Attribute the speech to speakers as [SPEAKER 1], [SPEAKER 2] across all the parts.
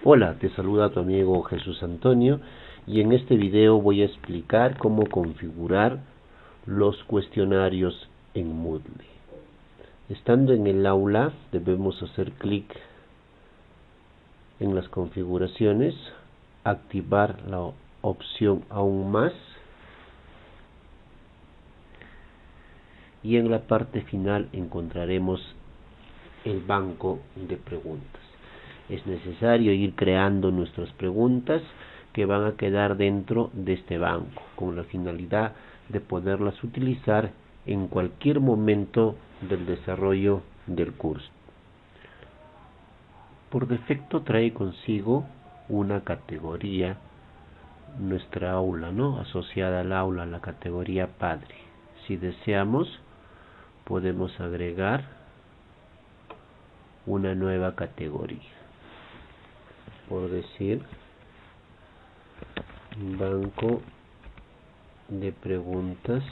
[SPEAKER 1] Hola, te saluda tu amigo Jesús Antonio y en este video voy a explicar cómo configurar los cuestionarios en Moodle. Estando en el aula debemos hacer clic en las configuraciones, activar la opción aún más y en la parte final encontraremos el banco de preguntas. Es necesario ir creando nuestras preguntas que van a quedar dentro de este banco con la finalidad de poderlas utilizar en cualquier momento del desarrollo del curso. Por defecto trae consigo una categoría, nuestra aula, asociada al aula, la categoría padre. Si deseamos podemos agregar una nueva categoría, por decir banco de preguntas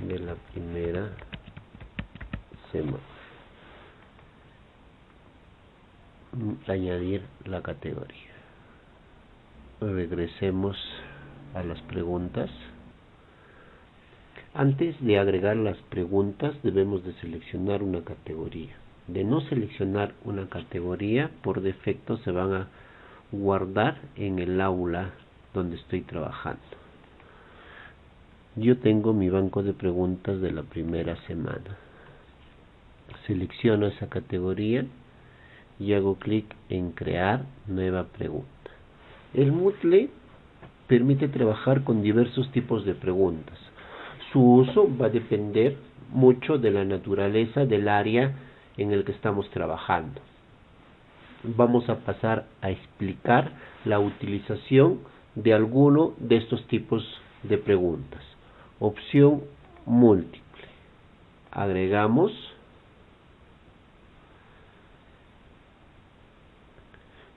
[SPEAKER 1] de la primera semana. Añadir la categoría. Regresemos a las preguntas. Antes de agregar las preguntas debemos de seleccionar una categoría. De no seleccionar una categoría, por defecto se van a guardar en el aula donde estoy trabajando. Yo tengo mi banco de preguntas de la primera semana. Selecciono esa categoría y hago clic en crear nueva pregunta. El Moodle permite trabajar con diversos tipos de preguntas. Su uso va a depender mucho de la naturaleza del área en el que estamos trabajando. Vamos a pasar a explicar la utilización de alguno de estos tipos de preguntas. Opción múltiple. Agregamos.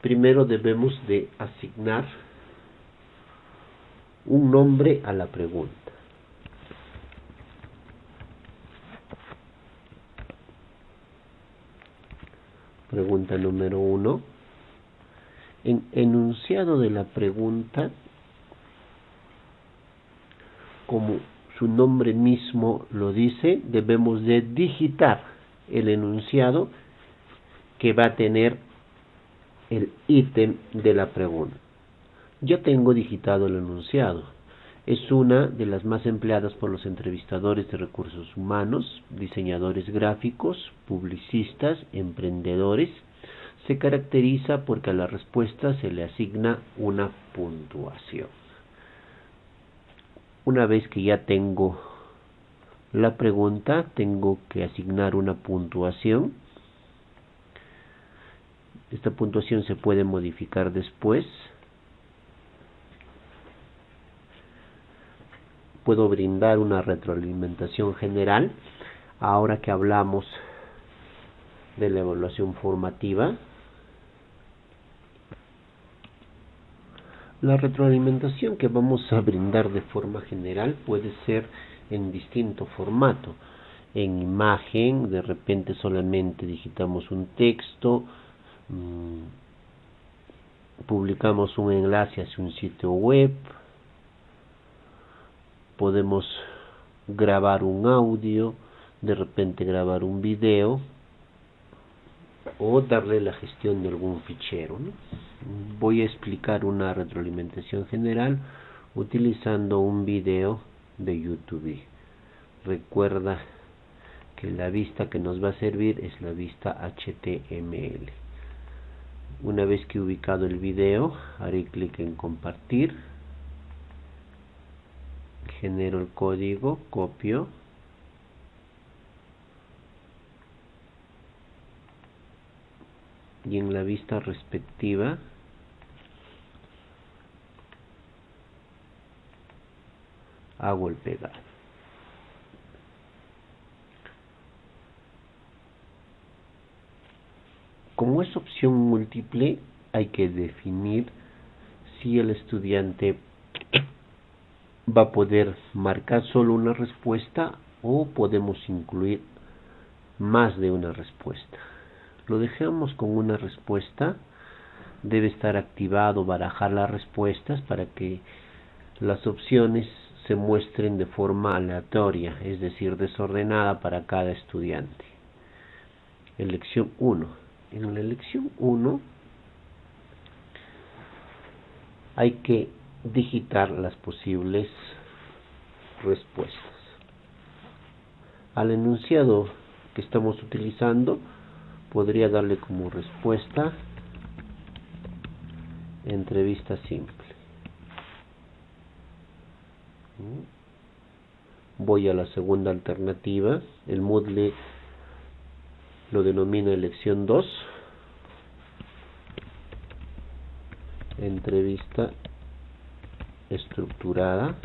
[SPEAKER 1] Primero debemos de asignar un nombre a la pregunta. Pregunta número 1. En enunciado de la pregunta, como su nombre mismo lo dice, debemos de digitar el enunciado que va a tener el ítem de la pregunta. Yo tengo digitado el enunciado. Es una de las más empleadas por los entrevistadores de recursos humanos, diseñadores gráficos, publicistas, emprendedores. Se caracteriza porque a la respuesta se le asigna una puntuación. Una vez que ya tengo la pregunta, tengo que asignar una puntuación. Esta puntuación se puede modificar después. Puedo brindar una retroalimentación general. Ahora que hablamos de la evaluación formativa, la retroalimentación que vamos a brindar de forma general puede ser en distinto formato. En imagen, de repente solamente digitamos un texto, publicamos un enlace hacia un sitio web, podemos grabar un audio, de repente grabar un video o darle la gestión de algún fichero, Voy a explicar una retroalimentación general utilizando un video de YouTube. Recuerda que la vista que nos va a servir es la vista HTML. Una vez que he ubicado el video, haré clic en compartir. Genero el código, copio. Y en la vista respectiva hago el pegar. Como es opción múltiple, hay que definir si el estudiante va a poder marcar solo una respuesta o podemos incluir más de una respuesta. lo dejamos con una respuesta. Debe estar activado barajar las respuestas para que las opciones se muestren de forma aleatoria, es decir, desordenada para cada estudiante. Elección 1. En la elección 1 hay que digitar las posibles respuestas. Al enunciado que estamos utilizando, podría darle como respuesta entrevista simple. Voy a la segunda alternativa. El Moodle lo denomina elección 2. Entrevista estructurada.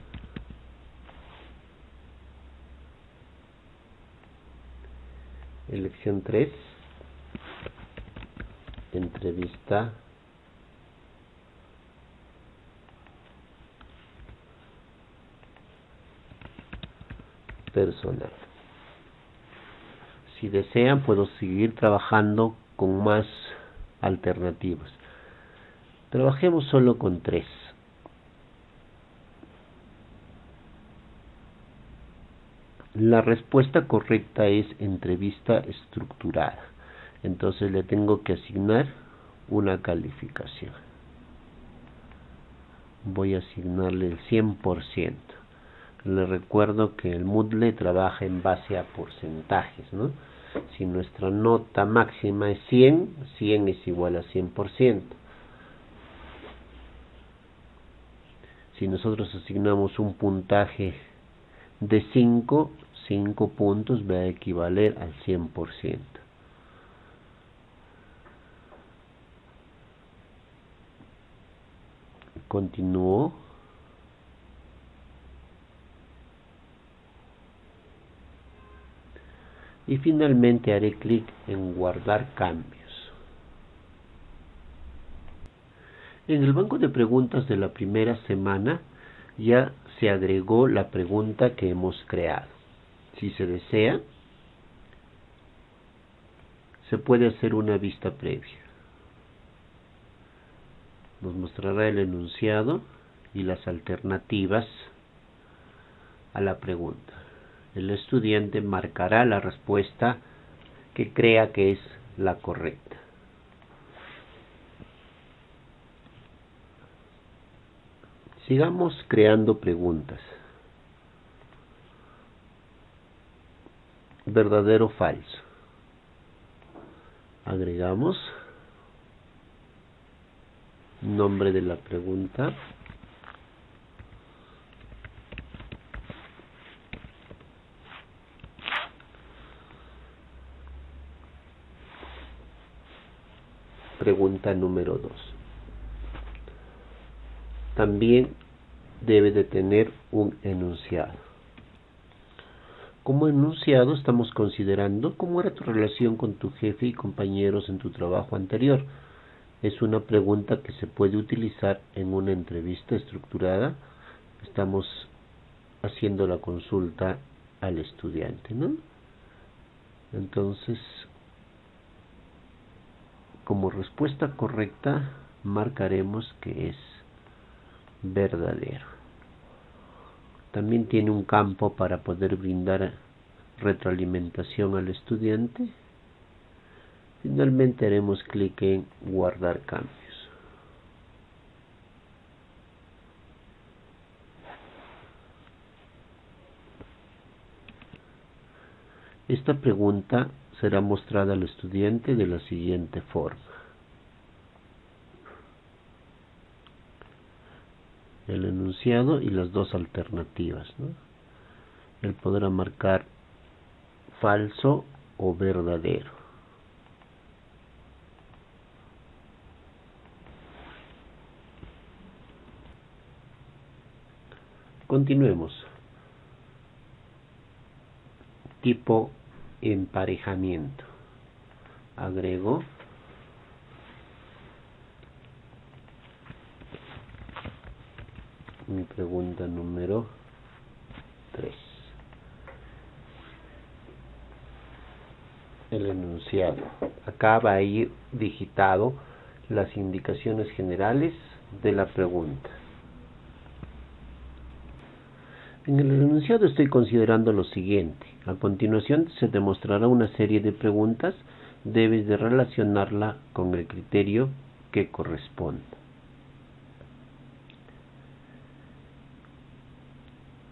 [SPEAKER 1] Elección 3. Entrevista personal. Si desean, puedo seguir trabajando con más alternativas. Trabajemos solo con 3. La respuesta correcta es entrevista estructurada. Entonces le tengo que asignar una calificación. Voy a asignarle el 100%. Le recuerdo que el Moodle trabaja en base a porcentajes, ¿no? Si nuestra nota máxima es 100, 100 es igual a 100%. Si nosotros asignamos un puntaje de 5, 5 puntos va a equivaler al 100%. Continúo. Y finalmente haré clic en guardar cambios. En el banco de preguntas de la primera semana ya se agregó la pregunta que hemos creado. Si se desea, se puede hacer una vista previa. Nos mostrará el enunciado y las alternativas a la pregunta. El estudiante marcará la respuesta que crea que es la correcta. Sigamos creando preguntas. ¿Verdadero o falso? Agregamos nombre de la pregunta. Pregunta número 2. También debe de tener un enunciado. Como enunciado estamos considerando cómo era tu relación con tu jefe y compañeros en tu trabajo anterior. Es una pregunta que se puede utilizar en una entrevista estructurada. Estamos haciendo la consulta al estudiante, ¿no? Entonces, como respuesta correcta, marcaremos que es verdadero. También tiene un campo para poder brindar retroalimentación al estudiante. Finalmente haremos clic en guardar cambios. Esta pregunta será mostrada al estudiante de la siguiente forma. El enunciado y las dos alternativas, ¿no? Él podrá marcar falso o verdadero. Continuemos. Tipo emparejamiento. Agrego mi pregunta número 3. el enunciado. Acá va a ir digitado las indicaciones generales de la pregunta. En el enunciado estoy considerando lo siguiente. A continuación se demostrará una serie de preguntas. Debes de relacionarla con el criterio que corresponda.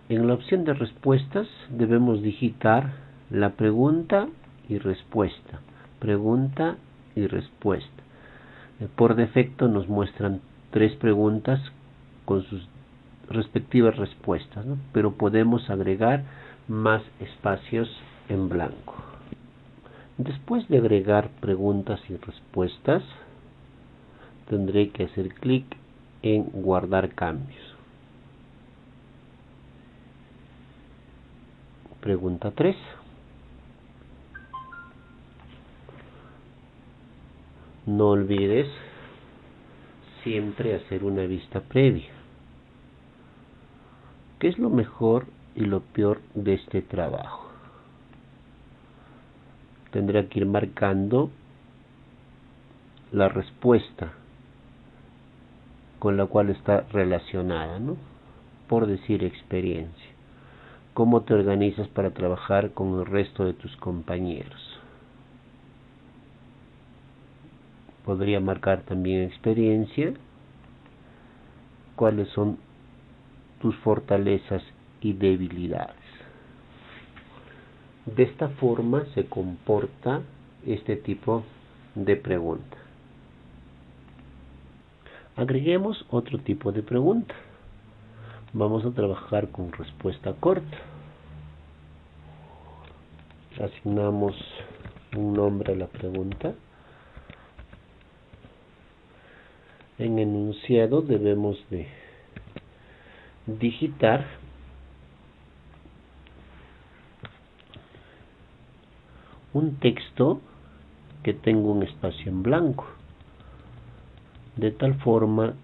[SPEAKER 1] En la opción de respuestas debemos digitar la pregunta y respuesta. Pregunta y respuesta. Por defecto nos muestran 3 preguntas con sus respectivas respuestas, ¿no? Pero podemos agregar más espacios en blanco. Después de agregar preguntas y respuestas, tendré que hacer clic en guardar cambios. Pregunta 3. No olvides siempre hacer una vista previa. ¿Qué es lo mejor y lo peor de este trabajo? Tendré que ir marcando la respuesta con la cual está relacionada, ¿no? Por decir experiencia. ¿Cómo te organizas para trabajar con el resto de tus compañeros? Podría marcar también experiencia. ¿Cuáles son tus fortalezas y debilidades? De esta forma se comporta este tipo de pregunta. Agreguemos otro tipo de pregunta. Vamos a trabajar con respuesta corta. Asignamos un nombre a la pregunta. En enunciado debemos de digitar un texto que tenga un espacio en blanco, de tal forma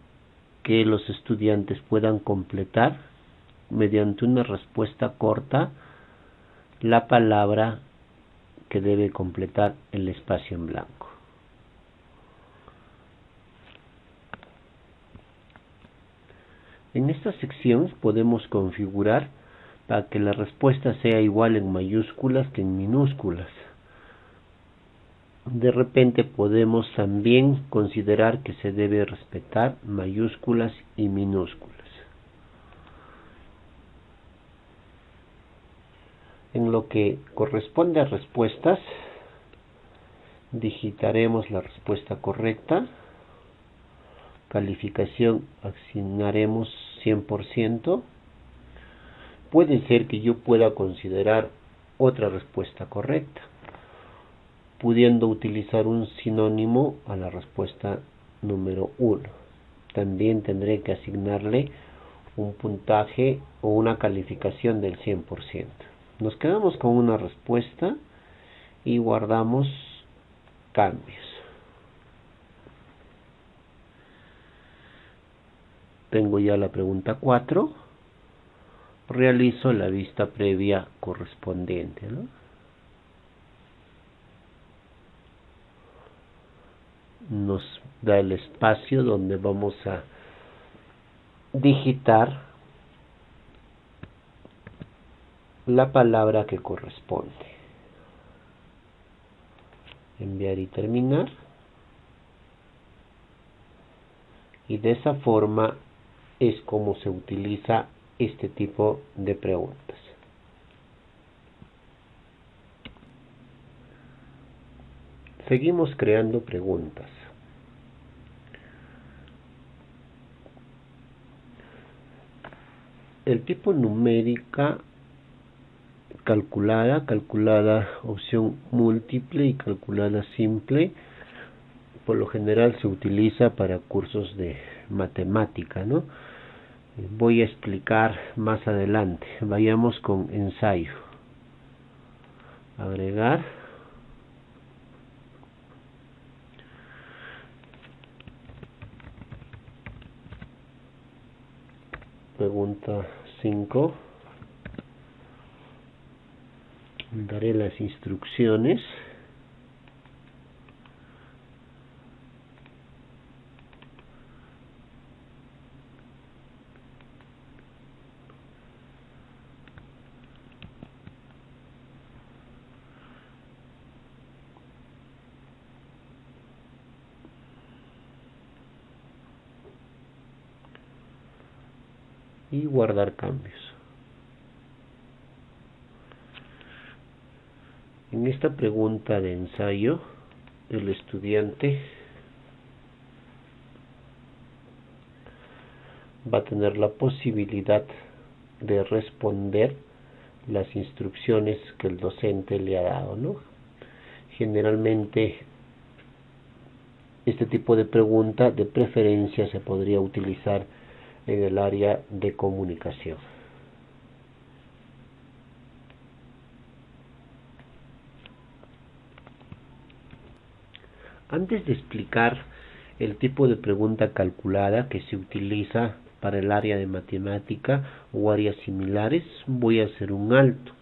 [SPEAKER 1] que los estudiantes puedan completar mediante una respuesta corta la palabra que debe completar el espacio en blanco. En esta sección podemos configurar para que la respuesta sea igual en mayúsculas que en minúsculas. De repente podemos también considerar que se debe respetar mayúsculas y minúsculas. En lo que corresponde a respuestas, digitaremos la respuesta correcta. Calificación asignaremos 100%. Puede ser que yo pueda considerar otra respuesta correcta, pudiendo utilizar un sinónimo a la respuesta número 1. También tendré que asignarle un puntaje o una calificación del 100%. Nos quedamos con una respuesta y guardamos cambios. Tengo ya la pregunta 4. Realizo la vista previa correspondiente, ¿no? Nos da el espacio donde vamos a digitar la palabra que corresponde. Enviar y terminar. Y de esa forma es como se utiliza este tipo de preguntas. Seguimos creando preguntas. El tipo numérica calculada opción múltiple y calculada simple, por lo general se utiliza para cursos de matemática, ¿no? Voy a explicar más adelante. Vayamos con ensayo. Agregar. Pregunta 5. Daré las instrucciones. y guardar cambios. En esta pregunta de ensayo, el estudiante va a tener la posibilidad de responder las instrucciones que el docente le ha dado, ¿no? Generalmente este tipo de pregunta de preferencia se podría utilizar en el área de comunicación. Antes de explicar el tipo de pregunta calculada que se utiliza para el área de matemática o áreas similares, voy a hacer un alto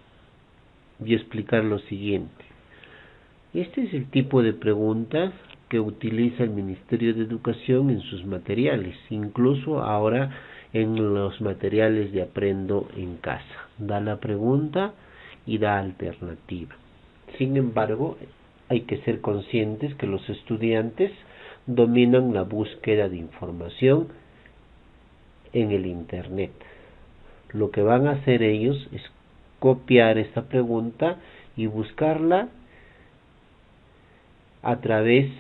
[SPEAKER 1] y explicar lo siguiente. Este es el tipo de pregunta que utiliza el Ministerio de Educación en sus materiales, incluso ahora en los materiales de Aprendo en Casa. Da la pregunta y da alternativa. Sin embargo, hay que ser conscientes que los estudiantes dominan la búsqueda de información en el Internet. Lo que van a hacer ellos es copiar esta pregunta y buscarla a través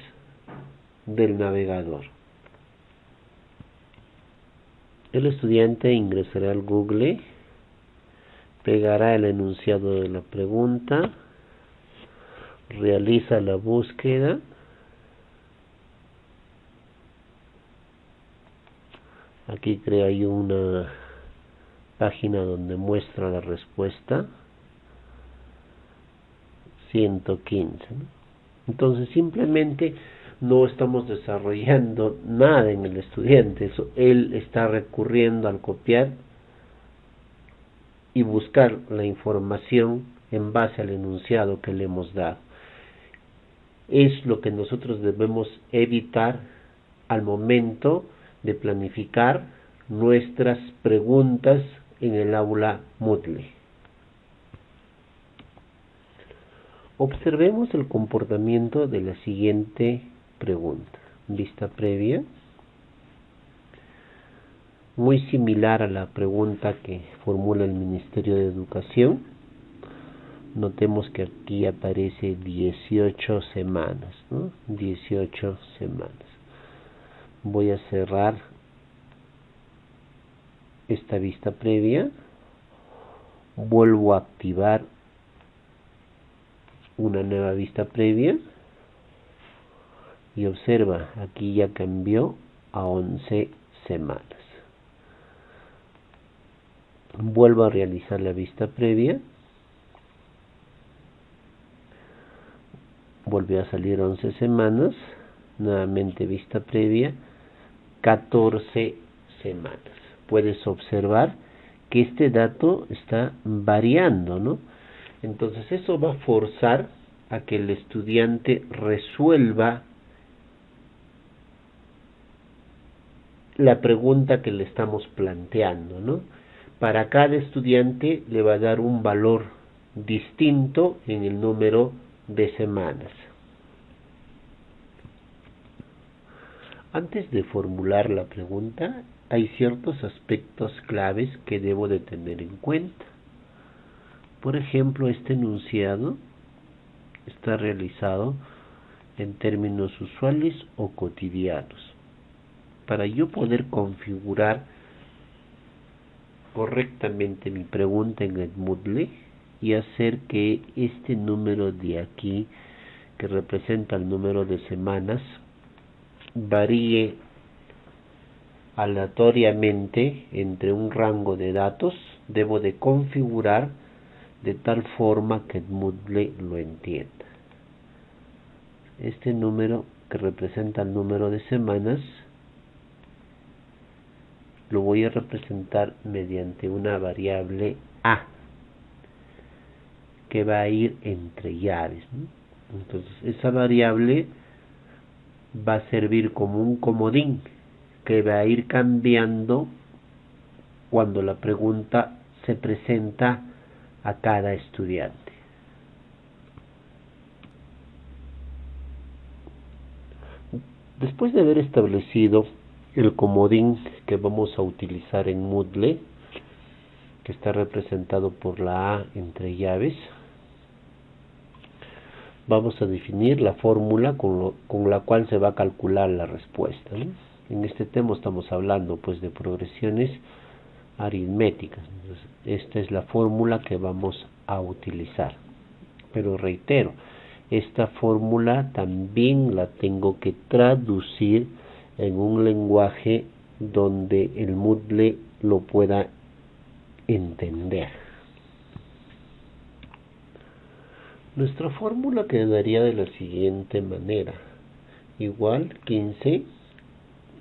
[SPEAKER 1] del navegador. El estudiante ingresará al Google, pegará el enunciado de la pregunta, realiza la búsqueda, aquí crea ahí una página donde muestra la respuesta, 115, ¿no? Entonces simplemente no estamos desarrollando nada en el estudiante, él está recurriendo al copiar y buscar la información en base al enunciado que le hemos dado. Es lo que nosotros debemos evitar al momento de planificar nuestras preguntas en el aula Moodle. Observemos el comportamiento de la siguiente pregunta. Vista previa. Muy similar a la pregunta que formula el Ministerio de Educación. Notemos que aquí aparece 18 semanas, ¿no? 18 semanas. Voy a cerrar esta vista previa. Vuelvo a activar una nueva vista previa y observa, aquí ya cambió a 11 semanas. Vuelvo a realizar la vista previa, volvió a salir 11 semanas, nuevamente vista previa, 14 semanas. Puedes observar que este dato está variando, ¿no? Entonces eso va a forzar a que el estudiante resuelva la pregunta que le estamos planteando, ¿no? Para cada estudiante le va a dar un valor distinto en el número de semanas. Antes de formular la pregunta, hay ciertos aspectos claves que debo de tener en cuenta. Por ejemplo, este enunciado está realizado en términos usuales o cotidianos. Para yo poder configurar correctamente mi pregunta en el Moodle y hacer que este número de aquí, que representa el número de semanas, varíe aleatoriamente entre un rango de datos, debo de configurar de tal forma que Moodle lo entienda. Este número que representa el número de semanas lo voy a representar mediante una variable A que va a ir entre llaves, ¿no? Entonces esa variable va a servir como un comodín que va a ir cambiando cuando la pregunta se presenta a cada estudiante. Después de haber establecido el comodín que vamos a utilizar en Moodle, que está representado por la A entre llaves, vamos a definir la fórmula con la cual se va a calcular la respuesta, ¿no? En este tema estamos hablando pues de progresiones aritméticas. Entonces, esta es la fórmula que vamos a utilizar. Pero reitero, esta fórmula también la tengo que traducir en un lenguaje donde el Moodle lo pueda entender. Nuestra fórmula quedaría de la siguiente manera: igual 15,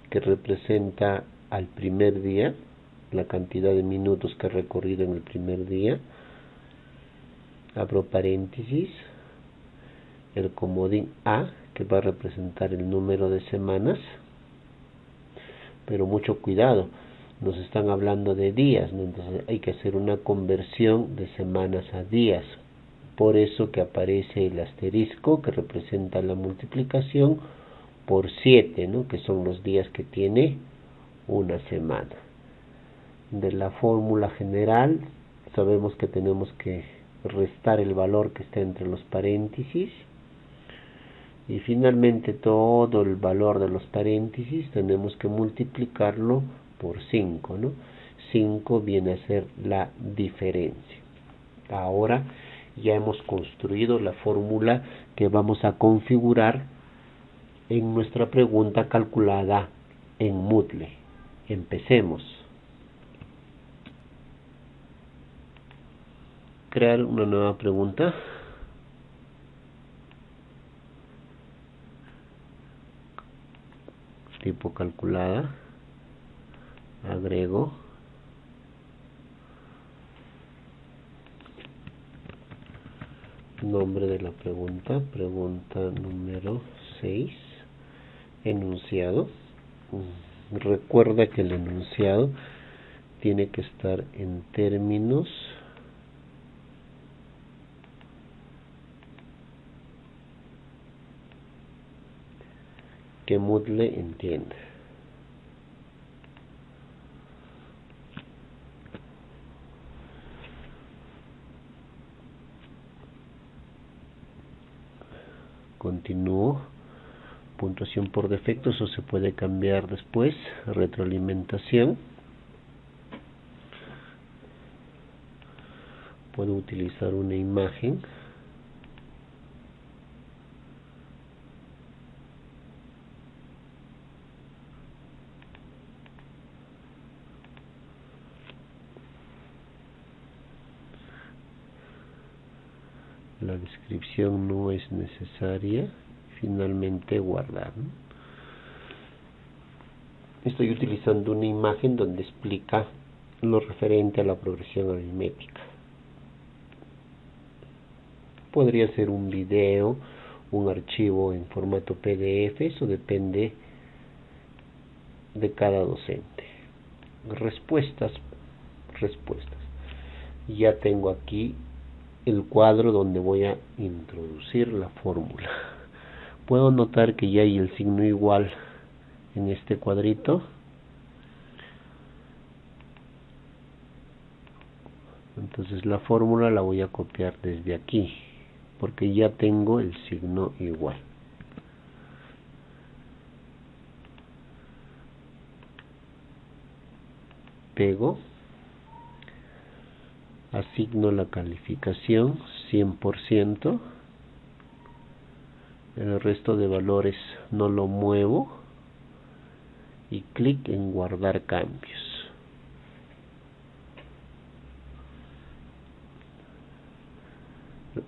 [SPEAKER 1] que representa al primer día, la cantidad de minutos que ha recorrido en el primer día, abro paréntesis, el comodín A, que va a representar el número de semanas, pero mucho cuidado, nos están hablando de días, ¿no? Entonces hay que hacer una conversión de semanas a días, por eso que aparece el asterisco que representa la multiplicación por 7, ¿no? Que son los días que tiene una semana. De la fórmula general sabemos que tenemos que restar el valor que está entre los paréntesis, y finalmente todo el valor de los paréntesis tenemos que multiplicarlo por 5, ¿no? 5 viene a ser la diferencia. Ahora ya hemos construido la fórmula que vamos a configurar en nuestra pregunta calculada en Moodle. Empecemos. Crear una nueva pregunta. Tipo calculada. Agrego. Nombre de la pregunta. Pregunta número 6. Enunciado. Recuerda que el enunciado tiene que estar en términos que Moodle entienda. Continúo. Puntuación por defecto, eso se puede cambiar después. Retroalimentación. Puedo utilizar una imagen. La descripción no es necesaria. Finalmente guardar, ¿no? Estoy utilizando una imagen donde explica lo referente a la progresión aritmética. Podría ser un video, un archivo en formato PDF, eso depende de cada docente. Respuestas. Ya tengo aquí el cuadro donde voy a introducir la fórmula. Puedo notar que ya hay el signo igual en este cuadrito. Entonces la fórmula la voy a copiar desde aquí, porque ya tengo el signo igual. Pego. Asigno la calificación 100%. El resto de valores no lo muevo. Y clic en guardar cambios.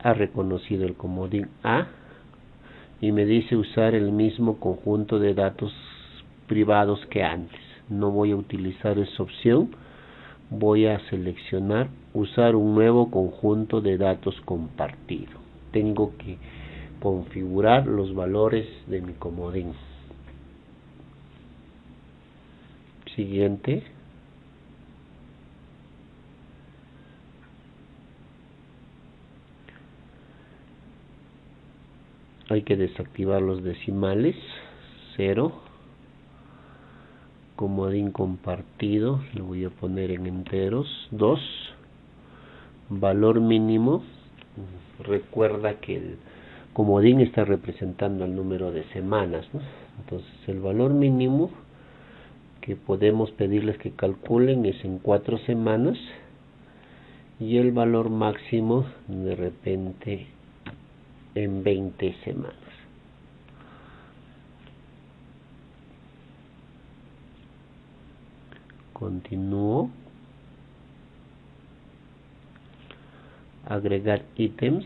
[SPEAKER 1] Ha reconocido el comodín A y me dice usar el mismo conjunto de datos privados que antes. No voy a utilizar esa opción. Voy a seleccionar usar un nuevo conjunto de datos compartido. Tengo que configurar los valores de mi comodín. Siguiente. Hay que desactivar los decimales. 0, comodín compartido, le voy a poner en enteros, 2, valor mínimo, recuerda que el comodín está representando el número de semanas, ¿no? Entonces el valor mínimo que podemos pedirles que calculen es en 4 semanas y el valor máximo de repente en 20 semanas. Continúo. Agregar ítems.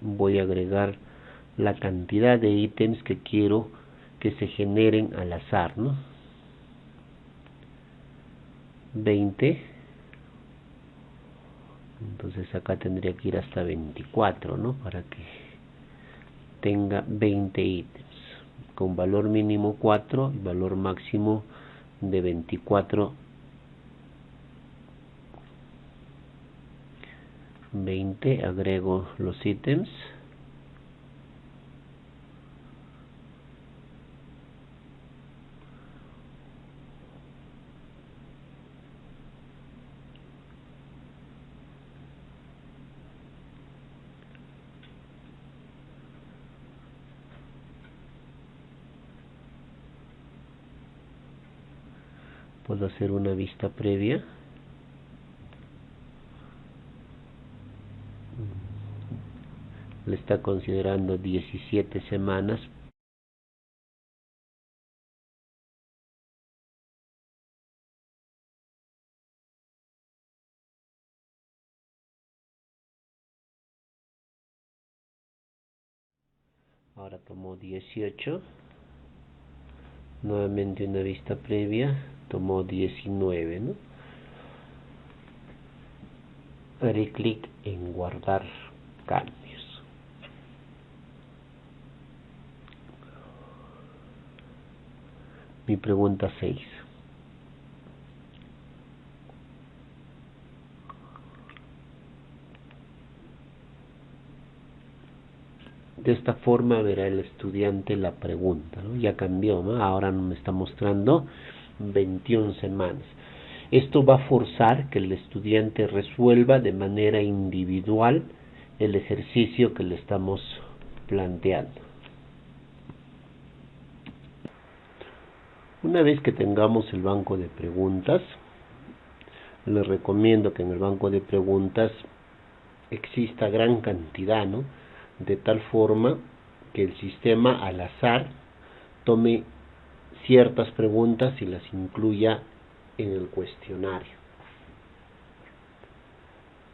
[SPEAKER 1] Voy a agregar la cantidad de ítems que quiero que se generen al azar, ¿no? 20. Entonces acá tendría que ir hasta 24, ¿no? Para que tenga 20 ítems. Con valor mínimo 4 y valor máximo de 24. 20, agrego los ítems. Puedo hacer una vista previa. Le está considerando 17 semanas. Ahora tomó 18. Nuevamente una vista previa. Tomó 19, ¿no? Haré clic en guardar cambios. Mi pregunta 6. De esta forma verá el estudiante la pregunta, ¿no? Ya cambió, ¿no? Ahora me está mostrando 21 semanas. Esto va a forzar que el estudiante resuelva de manera individual el ejercicio que le estamos planteando. Una vez que tengamos el banco de preguntas, les recomiendo que en el banco de preguntas exista gran cantidad, ¿no? De tal forma que el sistema al azar tome ciertas preguntas y las incluya en el cuestionario.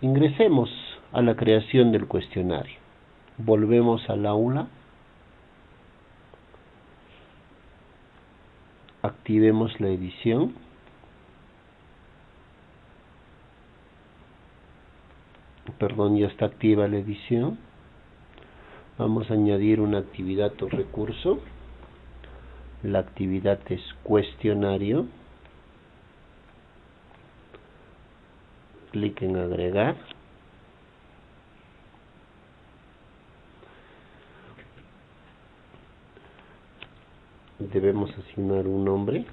[SPEAKER 1] Ingresemos a la creación del cuestionario. Volvemos al aula. Activemos la edición. Perdón, ya está activa la edición. Vamos a añadir una actividad o recurso. La actividad es cuestionario. Clic en agregar. Debemos asignar un nombre.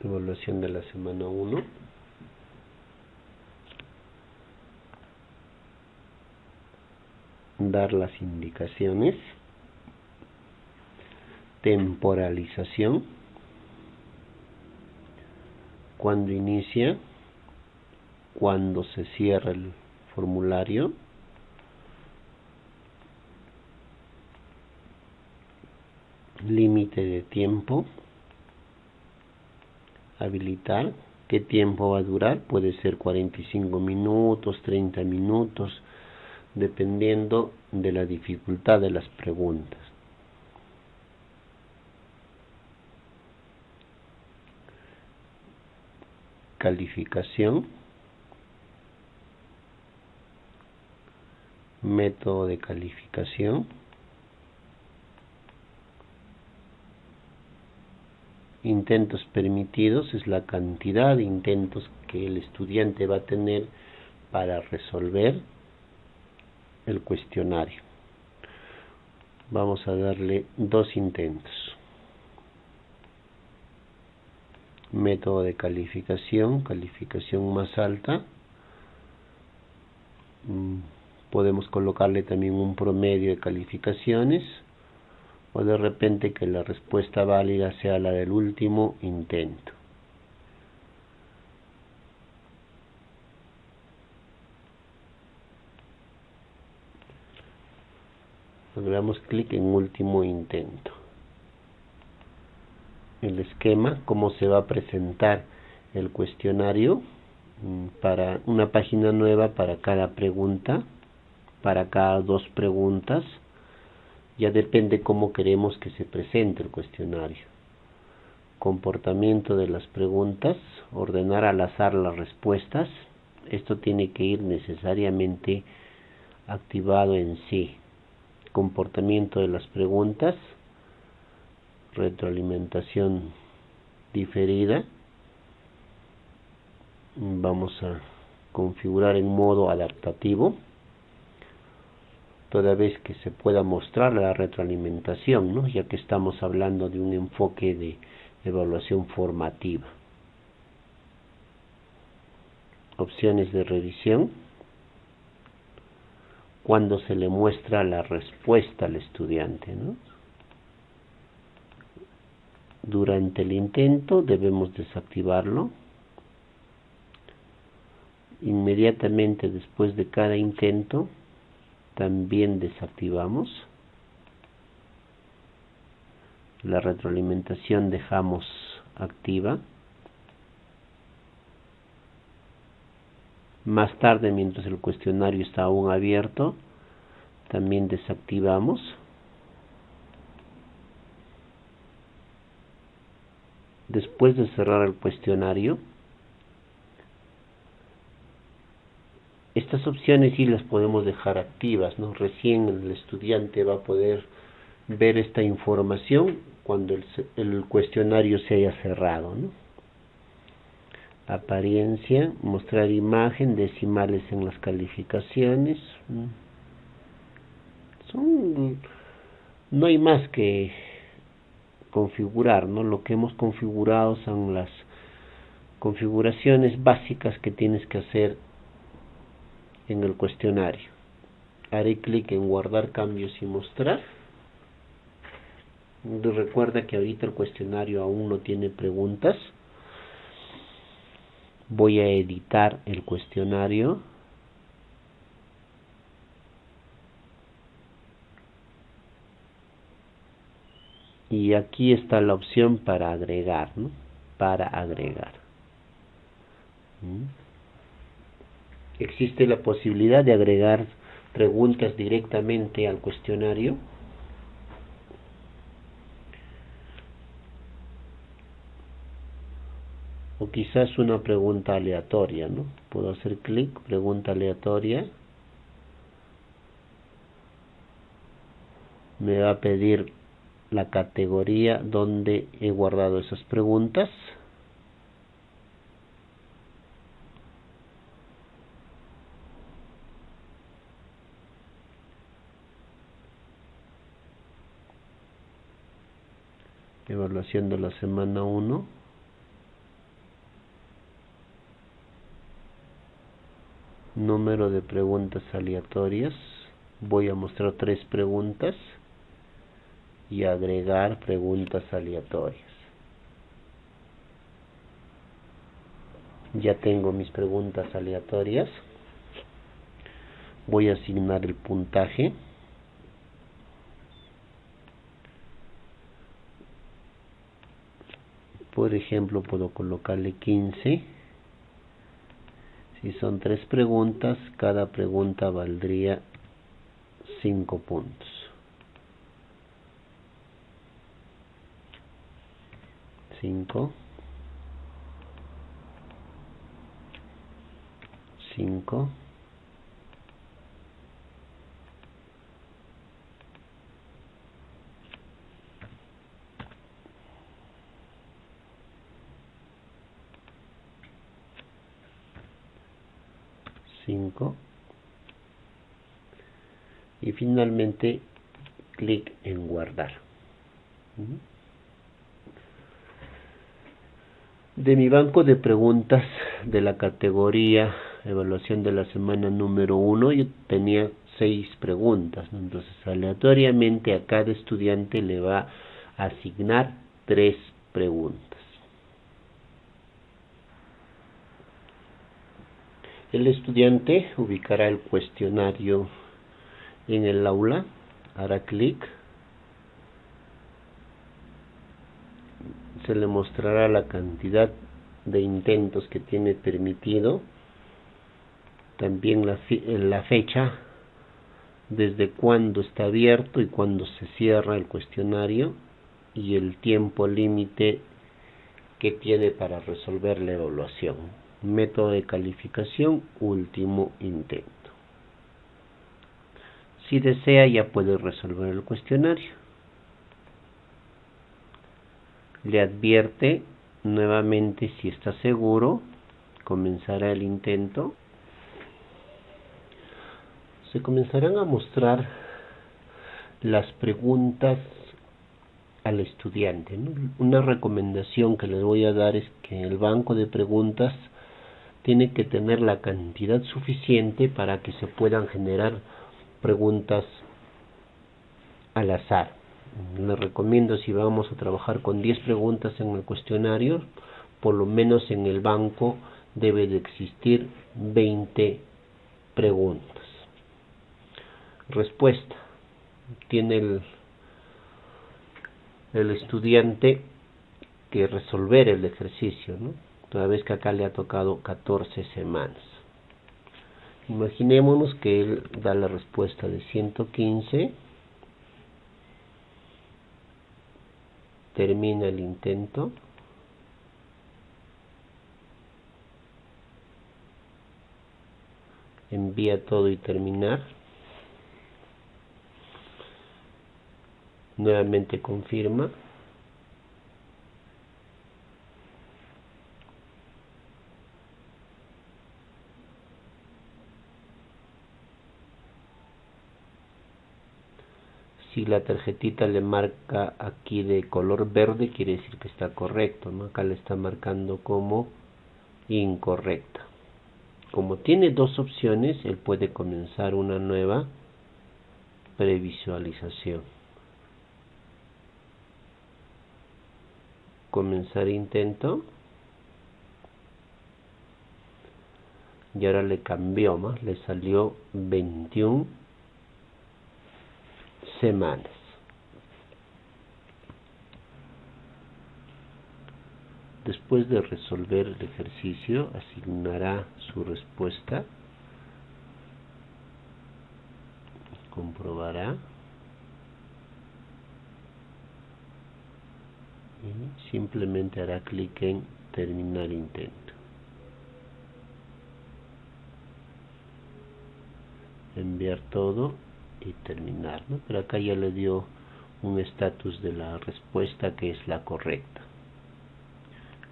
[SPEAKER 1] Evaluación de la semana 1. Dar las indicaciones. Temporalización. Cuando inicia. Cuando se cierra el formulario. Límite de tiempo. Habilitar. ¿Qué tiempo va a durar? Puede ser 45 minutos, 30 minutos, dependiendo de la dificultad de las preguntas. Calificación. Método de calificación. intentos permitidos es la cantidad de intentos que el estudiante va a tener para resolver el cuestionario. Vamos a darle 2 intentos. Método de calificación más alta. Podemos colocarle también un promedio de calificaciones, o de repente que la respuesta válida sea la del último intento. Le damos clic en último intento. El esquema, cómo se va a presentar el cuestionario para una página nueva para cada pregunta, para cada 2 preguntas. Ya depende cómo queremos que se presente el cuestionario. Comportamiento de las preguntas, ordenar al azar las respuestas. Esto tiene que ir necesariamente activado en sí. Comportamiento de las preguntas, retroalimentación diferida. Vamos a configurar en modo adaptativo, toda vez que se pueda mostrar la retroalimentación, ¿no? Ya que estamos hablando de un enfoque de evaluación formativa. Opciones de revisión, cuando se le muestra la respuesta al estudiante, ¿no? Durante el intento debemos desactivarlo. Inmediatamente después de cada intento también desactivamos. La retroalimentación dejamos activa. Más tarde, mientras el cuestionario está aún abierto, también desactivamos. Después de cerrar el cuestionario, estas opciones sí las podemos dejar activas, ¿no? Recién el estudiante va a poder ver esta información cuando el cuestionario se haya cerrado, ¿no? Apariencia, mostrar imagen, decimales en las calificaciones. No hay más que configurar, ¿no? Lo que hemos configurado son las configuraciones básicas que tienes que hacer en el cuestionario. Haré clic en guardar cambios y mostrar. Recuerda que ahorita el cuestionario aún no tiene preguntas. Voy a editar el cuestionario. Y aquí está la opción para agregar, ¿no? Para agregar. Existe la posibilidad de agregar preguntas directamente al cuestionario. O quizás una pregunta aleatoria, ¿no? Puedo hacer clic, pregunta aleatoria. Me va a pedir la categoría donde he guardado esas preguntas. Evaluación de la semana 1. Número de preguntas aleatorias. Voy a mostrar 3 preguntas y agregar preguntas aleatorias. Ya tengo mis preguntas aleatorias. Voy a asignar el puntaje. Por ejemplo, puedo colocarle 15. Si son 3 preguntas, cada pregunta valdría 5 puntos. 5, 5, 5. 5 y finalmente clic en guardar. De mi banco de preguntas de la categoría evaluación de la semana número 1, yo tenía 6 preguntas, ¿no? Entonces aleatoriamente a cada estudiante le va a asignar 3 preguntas. El estudiante ubicará el cuestionario en el aula, hará clic, se le mostrará la cantidad de intentos que tiene permitido, también la fecha, desde cuándo está abierto y cuándo se cierra el cuestionario y el tiempo límite que tiene para resolver la evaluación. Método de calificación, último intento. Si desea, ya puede resolver el cuestionario. Le advierte nuevamente si está seguro, comenzará el intento. Se comenzarán a mostrar las preguntas al estudiante, ¿no? Una recomendación que les voy a dar es que el banco de preguntas tiene que tener la cantidad suficiente para que se puedan generar preguntas al azar. Les recomiendo, si vamos a trabajar con 10 preguntas en el cuestionario, por lo menos en el banco debe de existir 20 preguntas. Respuesta. Tiene el estudiante que resolver el ejercicio, ¿no? Toda vez que acá le ha tocado 14 semanas. Imaginémonos que él da la respuesta de 115, termina el intento, envía todo y terminar, nuevamente confirma, si la tarjetita le marca aquí de color verde, quiere decir que está correcto, ¿no? Acá le está marcando como incorrecta. Como tiene 2 opciones, él puede comenzar una nueva previsualización. Comenzar intento. Y ahora le cambió más, le salió 21 semanas. Después de resolver el ejercicio, asignará su respuesta, comprobará y simplemente hará clic en terminar intento. Enviar todo y terminar, ¿no? Pero acá ya le dio un estatus de la respuesta que es la correcta.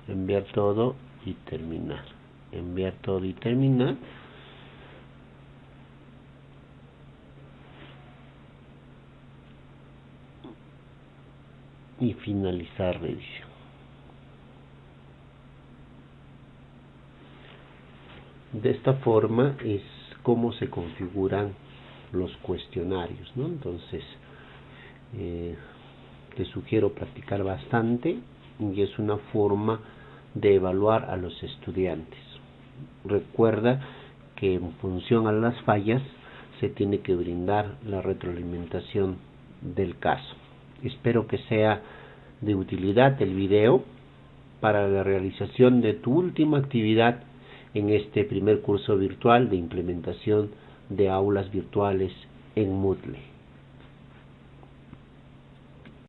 [SPEAKER 1] Enviar todo y terminar. Enviar todo y terminar. Y finalizar revisión. De esta forma es como se configuran los cuestionarios, ¿no? Entonces, te sugiero practicar bastante y es una forma de evaluar a los estudiantes. Recuerda que en función a las fallas se tiene que brindar la retroalimentación del caso. Espero que sea de utilidad el video para la realización de tu última actividad en este primer curso virtual de implementación de aulas virtuales en Moodle.